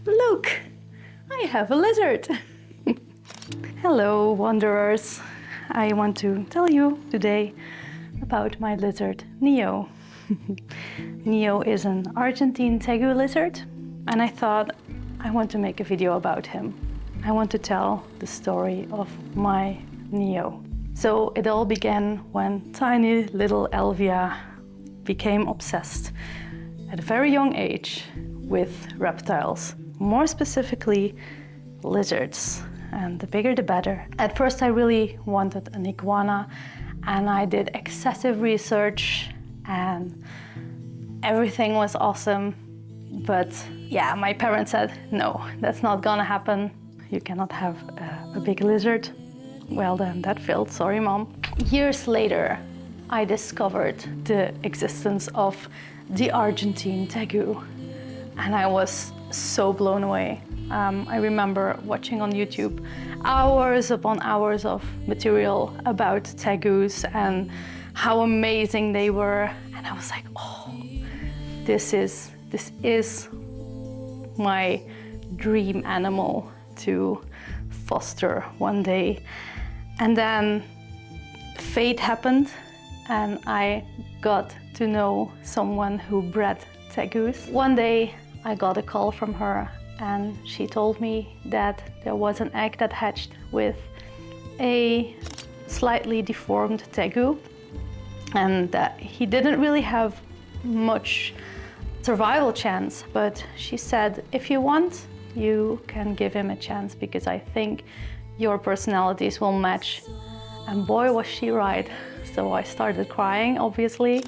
Look, I have a lizard. Hello, wanderers. I want to tell you today about my lizard, Neo. Neo is an Argentine Tegu lizard, and I thought I want to make a video about him. I want to tell the story of my Neo. So it all began when tiny little Elvia became obsessed at a very young age with reptiles, more specifically lizards, and the bigger the better. At first I really wanted an iguana, and I did excessive research and everything was awesome, but yeah, my parents said, no, that's not gonna happen. You cannot have a big lizard. Well then, that failed, sorry mom. Years later, I discovered the existence of the Argentine Tegu, and I was so blown away. I remember watching on YouTube hours upon hours of material about tegus and how amazing they were, and I was like, oh, this is my dream animal to foster one day. And then fate happened, and I got to know someone who bred tegus. One day I got a call from her, and she told me that there was an egg that hatched with a slightly deformed tegu, and that he didn't really have much survival chance, but she said, if you want, you can give him a chance because I think your personalities will match. And boy, was she right. So I started crying, obviously.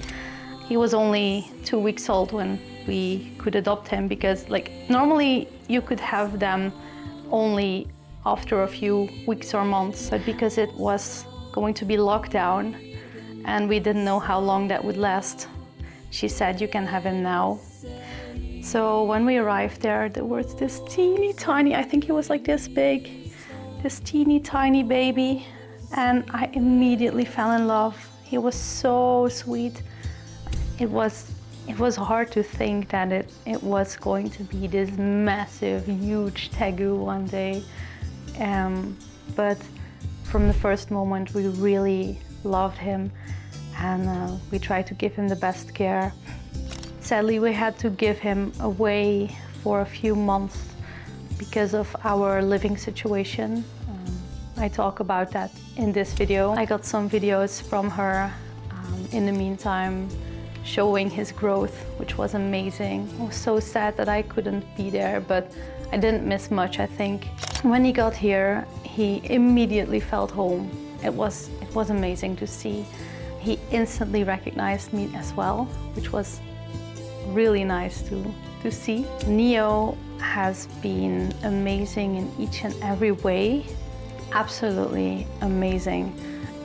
He was only 2 weeks old when we could adopt him because normally you could have them only after a few weeks or months, but because it was going to be locked down and we didn't know how long that would last, she said, you can have him now. So when we arrived there was this teeny tiny, I think he was like this big, this teeny tiny baby, and I immediately fell in love. He was so sweet. It was hard to think that it was going to be this massive, huge tegu one day. But from the first moment, we really loved him, and we tried to give him the best care. Sadly, we had to give him away for a few months because of our living situation. I talk about that in this video. I got some videos from her in the meantime, showing his growth, which was amazing. I was so sad that I couldn't be there, but I didn't miss much, I think. When he got here, he immediately felt home. It was amazing to see. He instantly recognized me as well, which was really nice to see. Neo has been amazing in each and every way. Absolutely amazing.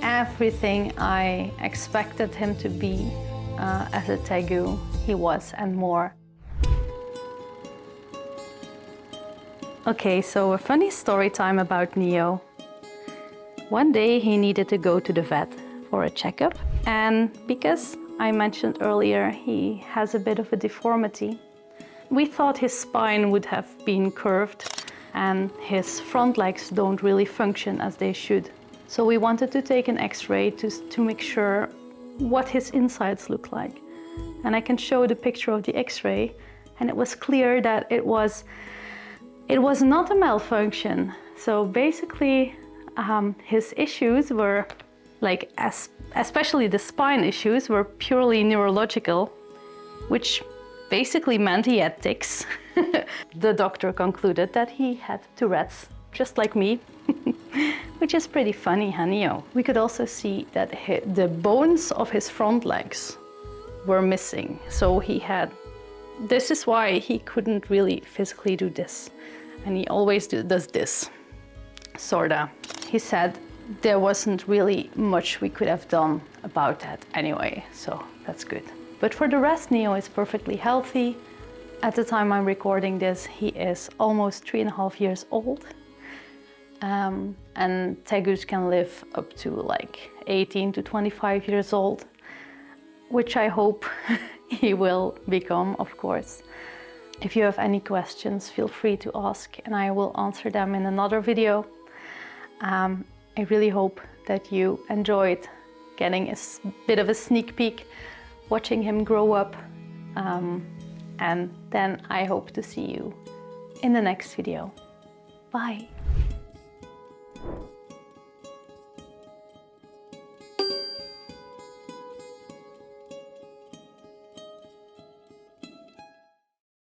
Everything I expected him to be as a tegu, he was, and more. Okay, so a funny story time about Neo. One day he needed to go to the vet for a checkup, and because I mentioned earlier he has a bit of a deformity, we thought his spine would have been curved and his front legs don't really function as they should. So we wanted to take an X-ray to make sure what his insides look like. And I can show the picture of the X-ray, and it was clear that it was not a malfunction. So basically his issues were especially the spine issues were purely neurological, which basically meant he had tics. The doctor concluded that he had Tourette's, just like me, which is pretty funny, huh, Neo? We could also see that the bones of his front legs were missing. So this is why he couldn't really physically do this. And he always does this, sorta. He said there wasn't really much we could have done about that anyway, so that's good. But for the rest, Neo is perfectly healthy. At the time I'm recording this, he is almost 3.5 years old. And tegus can live up to 18 to 25 years old, which I hope he will become, of course. If you have any questions, feel free to ask and I will answer them in another video. I really hope that you enjoyed getting a bit of a sneak peek, watching him grow up. And then I hope to see you in the next video. Bye.